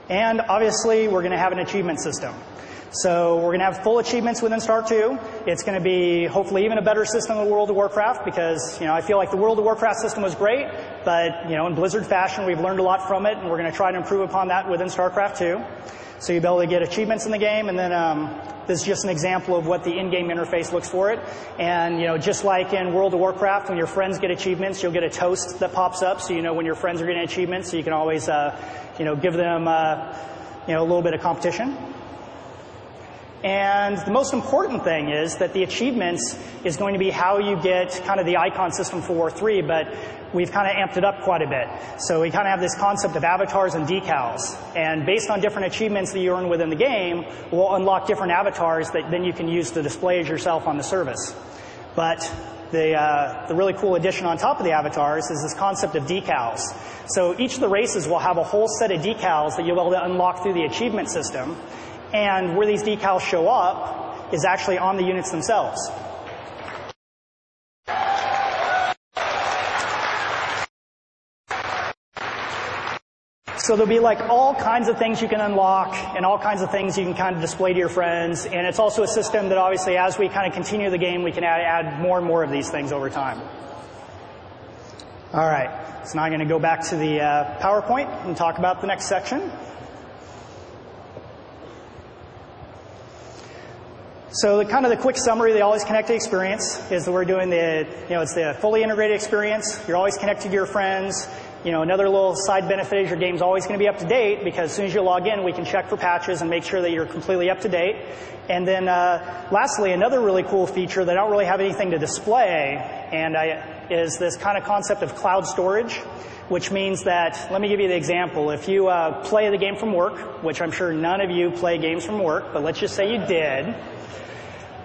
And obviously, we're going to have an achievement system. So we're going to have full achievements within Star 2. It's going to be hopefully even a better system than World of Warcraft because, I feel like the World of Warcraft system was great, but, in Blizzard fashion, we've learned a lot from it, and we're going to try to improve upon that within Starcraft 2. So you'll be able to get achievements in the game, and then this is just an example of what the in-game interface looks for it. And, just like in World of Warcraft, when your friends get achievements, you'll get a toast that pops up, so you know when your friends are getting achievements, so you can always, give them, a little bit of competition. And the most important thing is that the achievements is going to be how you get kind of the icon system for War 3, but we've kind of amped it up quite a bit. So we kind of have this concept of avatars and decals. And based on different achievements that you earn within the game, we'll unlock different avatars that then you can use to display as yourself on the service. But the really cool addition on top of the avatars is this concept of decals. So each of the races will have a whole set of decals that you'll be able to unlock through the achievement system. And where these decals show up is actually on the units themselves. So there'll be like all kinds of things you can unlock and all kinds of things you can kind of display to your friends. And it's also a system that obviously as we kind of continue the game, we can add more and more of these things over time. All right. So now I'm going to go back to the PowerPoint and talk about the next section. So the quick summary of the Always Connected experience is that we're doing it's the fully integrated experience. You're always connected to your friends. Another little side benefit is your game's always going to be up to date because as soon as you log in, we can check for patches and make sure that you're completely up to date. And then lastly, another really cool feature that I don't really have anything to display is this kind of concept of cloud storage, which means that, let me give you the example. If you play the game from work, which I'm sure none of you play games from work, but let's just say you did,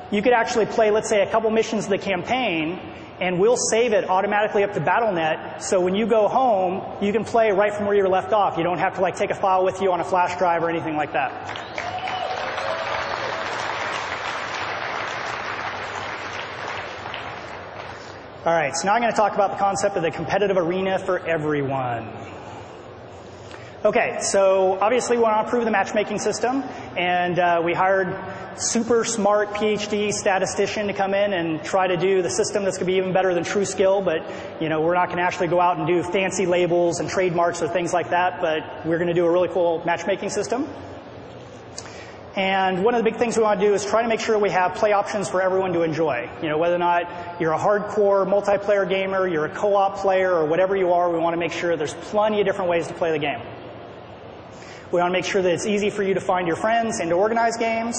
you could actually play, let's say, a couple missions of the campaign, and we'll save it automatically up to BattleNet, so when you go home, you can play right from where you were left off. You don't have to take a file with you on a flash drive or anything like that. All right, so now I'm going to talk about the concept of the competitive arena for everyone. Okay, so obviously we want to improve the matchmaking system, and we hired super smart PhD statistician to come in and try to do the system that's going to be even better than True Skill, but we're not going to actually go out and do fancy labels and trademarks or things like that, but we're going to do a really cool matchmaking system. And one of the big things we want to do is try to make sure we have play options for everyone to enjoy. Whether or not you're a hardcore multiplayer gamer, you're a co-op player, or whatever you are, we want to make sure there's plenty of different ways to play the game. We want to make sure that it's easy for you to find your friends and to organize games.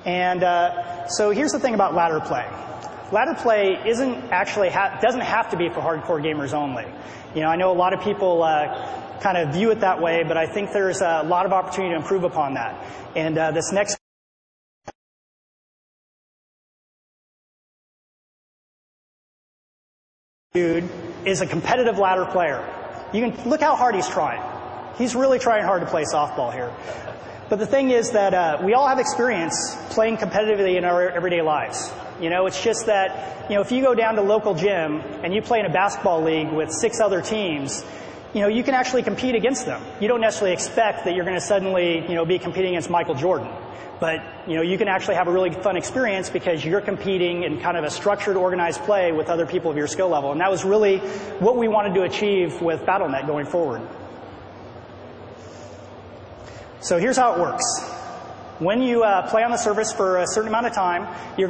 And so here's the thing about ladder play. Ladder play doesn't have to be for hardcore gamers only. I know a lot of people kind of view it that way, but I think there's a lot of opportunity to improve upon that. And this next dude is a competitive ladder player. You can look how hard he's trying. He's really trying hard to play softball here. But the thing is that we all have experience playing competitively in our everyday lives. It's just that, if you go down to local gym and you play in a basketball league with 6 other teams, you can actually compete against them. You don't necessarily expect that you're going to suddenly, be competing against Michael Jordan. But, you can actually have a really fun experience because you're competing in kind of a structured, organized play with other people of your skill level. And that was really what we wanted to achieve with BattleNet going forward. So here's how it works. When you play on the service for a certain amount of time, you're